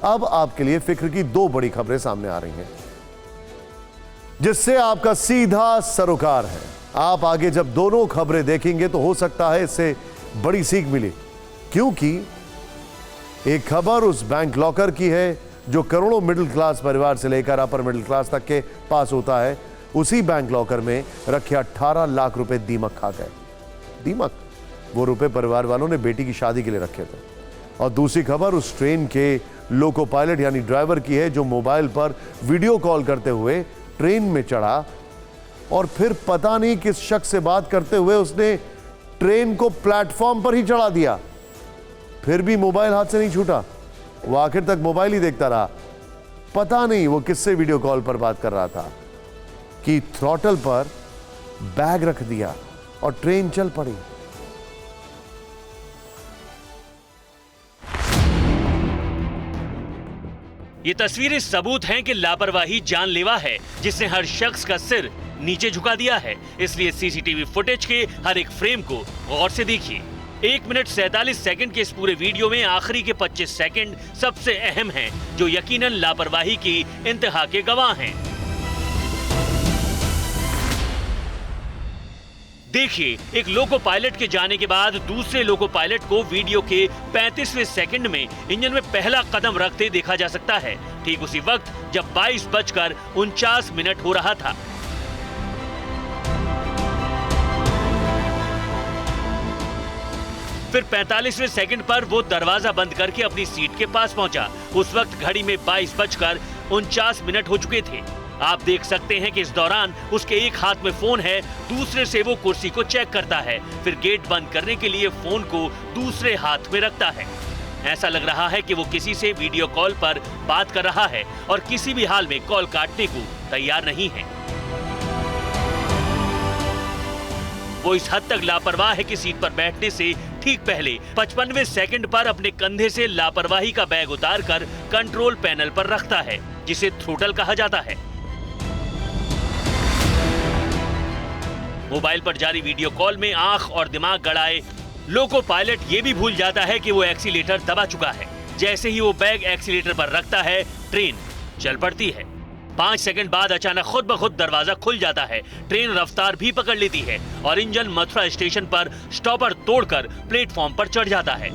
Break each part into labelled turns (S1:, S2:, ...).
S1: अब आपके लिए फिक्र की दो बड़ी खबरें सामने आ रही हैं, जिससे आपका सीधा सरोकार है। आप आगे जब दोनों खबरें देखेंगे तो हो सकता है इससे बड़ी सीख मिले, क्योंकि एक खबर उस बैंक लॉकर की है जो करोड़ों मिडिल क्लास परिवार से लेकर अपर मिडिल क्लास तक के पास होता है। उसी बैंक लॉकर में रखे 18 लाख रुपए दीमक खा गए। दीमक, वो रुपए परिवार वालों ने बेटी की शादी के लिए रखे थे। और दूसरी खबर उस ट्रेन के लोको पायलट यानी ड्राइवर की है जो मोबाइल पर वीडियो कॉल करते हुए ट्रेन में चढ़ा और फिर पता नहीं किस शख्स से बात करते हुए उसने ट्रेन को प्लेटफॉर्म पर ही चढ़ा दिया। फिर भी मोबाइल हाथ से नहीं छूटा, वो आखिर तक मोबाइल ही देखता रहा। पता नहीं वो किससे वीडियो कॉल पर बात कर रहा था कि थ्रॉटल पर बैग रख दिया और ट्रेन चल पड़ी।
S2: ये तस्वीरें सबूत हैं कि लापरवाही जानलेवा है, जिसने हर शख्स का सिर नीचे झुका दिया है। इसलिए सीसीटीवी फुटेज के हर एक फ्रेम को गौर से देखिए। 1 मिनट 47 सेकंड के इस पूरे वीडियो में आखिरी के 25 सेकंड सबसे अहम हैं, जो यकीनन लापरवाही की इंतहा के गवाह हैं। देखिए, एक लोको पायलट के जाने के बाद दूसरे लोको पायलट को वीडियो के 35वें सेकंड में इंजन में पहला कदम रखते देखा जा सकता है, ठीक उसी वक्त जब 22:49 हो रहा था। फिर 45वें सेकंड पर वो दरवाजा बंद करके अपनी सीट के पास पहुंचा। उस वक्त घड़ी में 22:49 हो चुके थे। आप देख सकते हैं कि इस दौरान उसके एक हाथ में फोन है, दूसरे से वो कुर्सी को चेक करता है, फिर गेट बंद करने के लिए फोन को दूसरे हाथ में रखता है। ऐसा लग रहा है कि वो किसी से वीडियो कॉल पर बात कर रहा है और किसी भी हाल में कॉल काटने को तैयार नहीं है। वो इस हद तक लापरवाह है कि सीट पर बैठने से ठीक पहले 55वें सेकंड पर अपने कंधे से लापरवाही का बैग उतारकर कंट्रोल पैनल पर रखता है, जिसे थ्रोटल कहा जाता है। मोबाइल पर जारी वीडियो कॉल में आंख और दिमाग गड़ाए लोको पायलट ये भी भूल जाता है कि वो एक्सीलेटर दबा चुका है। जैसे ही वो बैग एक्सीलेटर पर रखता है, ट्रेन चल पड़ती है। 5 सेकंड बाद अचानक खुद ब खुद दरवाजा खुल जाता है। ट्रेन रफ्तार भी पकड़ लेती है और इंजन मथुरा स्टेशन पर स्टॉपर तोड़कर प्लेटफॉर्म पर चढ़ जाता है।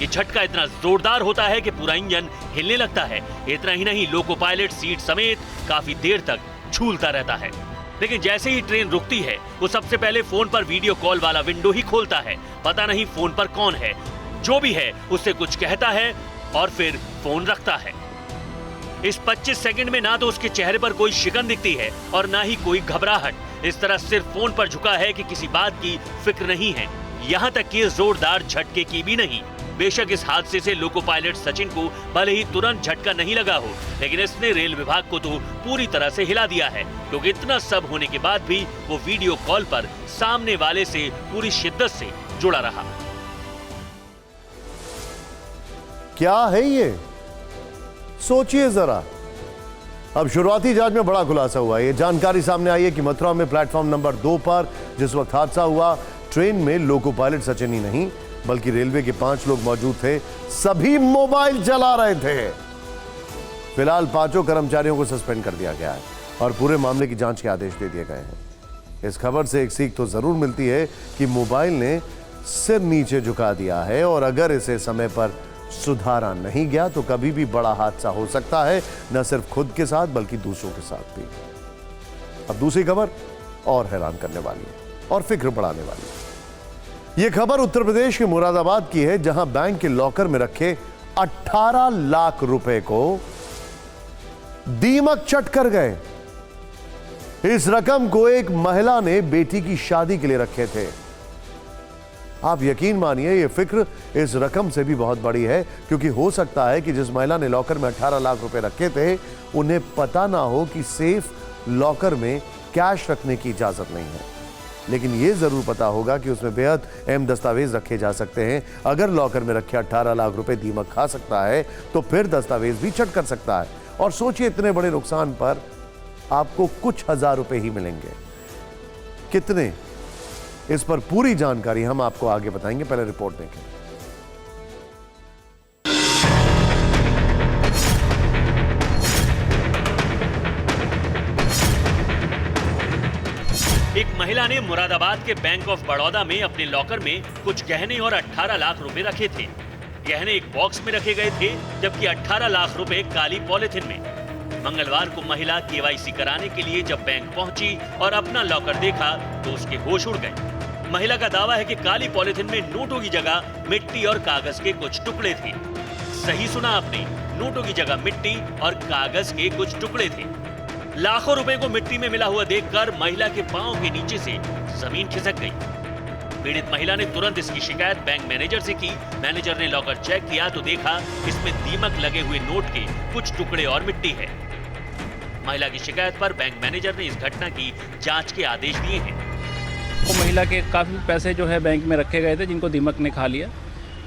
S2: ये झटका इतना जोरदार होता है कि पूरा इंजन हिलने लगता है। इतना ही नहीं, लोको पायलट सीट समेत काफी देर तक झूलता रहता है। लेकिन जैसे ही ट्रेन रुकती है, वो सबसे पहले फोन पर वीडियो कॉल वाला विंडो ही खोलता है। पता नहीं फोन पर कौन है, जो भी है उससे कुछ कहता है और फिर फोन रखता है। इस 25 सेकंड में ना तो उसके चेहरे पर कोई शिकन दिखती है और ना ही कोई घबराहट। इस तरह सिर्फ फोन पर झुका है कि किसी बात की फिक्र नहीं है, यहाँ तक कि जोरदार झटके की भी नहीं। बेशक इस हादसे से लोको पायलट सचिन को भले ही तुरंत झटका नहीं लगा हो, लेकिन इसने रेल विभाग को तो पूरी तरह से हिला दिया है, क्योंकि इतना सब होने के बाद भी वो वीडियो कॉल पर सामने वाले से पूरी शिद्दत से जुड़ा रहा।
S1: क्या है ये, सोचिए जरा। अब शुरुआती जांच में बड़ा खुलासा हुआ। ये जानकारी सामने आई है कि मथुरा में प्लेटफॉर्म नंबर 2 पर जिस वक्त हादसा हुआ, ट्रेन में लोको पायलट सचिन ही नहीं बल्कि रेलवे के 5 लोग मौजूद थे। सभी मोबाइल चला रहे थे। फिलहाल 5 कर्मचारियों को सस्पेंड कर दिया गया है और पूरे मामले की जांच के आदेश दे दिए गए हैं। इस खबर से एक सीख तो जरूर मिलती है कि मोबाइल ने सिर नीचे झुका दिया है और अगर इसे समय पर सुधारा नहीं गया तो कभी भी बड़ा हादसा हो सकता है, न सिर्फ खुद के साथ बल्कि दूसरों के साथ भी। अब दूसरी खबर और हैरान करने वाली है और फिक्र बढ़ाने वाली है। यह खबर उत्तर प्रदेश के मुरादाबाद की है, जहां बैंक के लॉकर में रखे 18 लाख रुपए को दीमक चट कर गए। इस रकम को एक महिला ने बेटी की शादी के लिए रखे थे। आप यकीन मानिए यह फिक्र इस रकम से भी बहुत बड़ी है, क्योंकि हो सकता है कि जिस महिला ने लॉकर में 18 लाख रुपए रखे थे उन्हें पता ना हो कि सेफ लॉकर में कैश रखने की इजाजत नहीं है, लेकिन यह जरूर पता होगा कि उसमें बेहद अहम दस्तावेज रखे जा सकते हैं। अगर लॉकर में रखे 18 लाख रुपए दीमक खा सकता है तो फिर दस्तावेज भी चट कर सकता है। और सोचिए, इतने बड़े नुकसान पर आपको कुछ हजार रुपए ही मिलेंगे। कितने, इस पर पूरी जानकारी हम आपको आगे बताएंगे, पहले रिपोर्ट देखें।
S2: एक महिला ने मुरादाबाद के बैंक ऑफ बड़ौदा में अपने लॉकर में कुछ गहने और 18 लाख रुपए रखे थे। गहने एक बॉक्स में रखे गए थे, जबकि 18 लाख रुपए काली पॉलिथिन में। मंगलवार को महिला केवाईसी कराने के लिए जब बैंक पहुंची और अपना लॉकर देखा तो उसके होश उड़ गए। महिला का दावा है कि काली पॉलिथिन में नोटों की जगह मिट्टी और कागज के कुछ टुकड़े थे। सही सुना आपने, नोटों की जगह मिट्टी और कागज के कुछ टुकड़े थे। लाखों रुपए को मिट्टी में मिला हुआ देखकर महिला के पांव के नीचे से जमीन खिसक गई। पीड़ित महिला ने तुरंत इसकी शिकायत बैंक मैनेजर से की। मैनेजर ने लॉकर चेक किया तो देखा इसमें दीमक लगे हुए नोट के कुछ टुकड़े और मिट्टी है। महिला की शिकायत पर बैंक मैनेजर ने इस घटना की जांच के आदेश दिए हैं।
S3: तो महिला के काफ़ी पैसे जो है बैंक में रखे गए थे, जिनको दीमक ने खा लिया,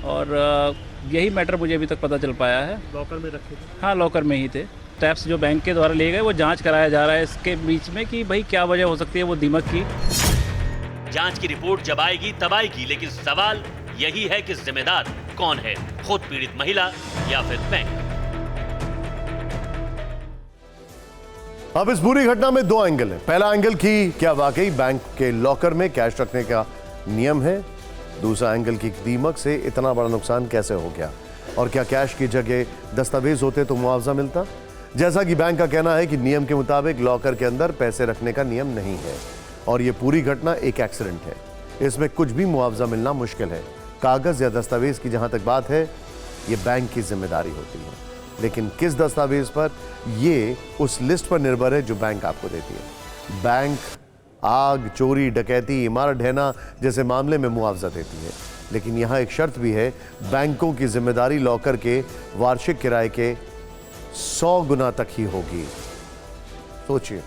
S3: और यही मैटर मुझे अभी तक पता चल पाया है।
S4: लॉकर में रखे थे?
S3: हाँ, लॉकर में ही थे। स्टेप्स जो बैंक के द्वारा लिए गए वो जांच कराया जा रहा है इसके बीच में कि भाई क्या वजह हो सकती है वो दीमक की।
S2: जांच की रिपोर्ट जब आएगी तब आएगी, लेकिन सवाल यही है कि जिम्मेदार कौन है, खुद पीड़ित महिला या फिर बैंक।
S1: अब इस पूरी घटना में दो एंगल है। पहला एंगल की क्या वाकई बैंक के लॉकर में कैश रखने का नियम है। दूसरा एंगल की दीमक से इतना बड़ा नुकसान कैसे हो गया, और क्या कैश की जगह दस्तावेज होते तो मुआवजा मिलता। जैसा कि बैंक का कहना है कि नियम के मुताबिक लॉकर के अंदर पैसे रखने का नियम नहीं है, और यह पूरी घटना एक एक्सीडेंट है। इसमें कुछ भी मुआवजा मिलना मुश्किल है। कागज या दस्तावेज की जहां तक बात है, ये बैंक की जिम्मेदारी होती है, लेकिन किस दस्तावेज पर, ये उस लिस्ट पर निर्भर है जो बैंक आपको देती है। बैंक आग, चोरी, डकैती, इमारत ढहना जैसे मामले में मुआवजा देती है, लेकिन यहां एक शर्त भी है, बैंकों की जिम्मेदारी लॉकर के वार्षिक किराए के 100 गुना तक ही होगी। सोचिए,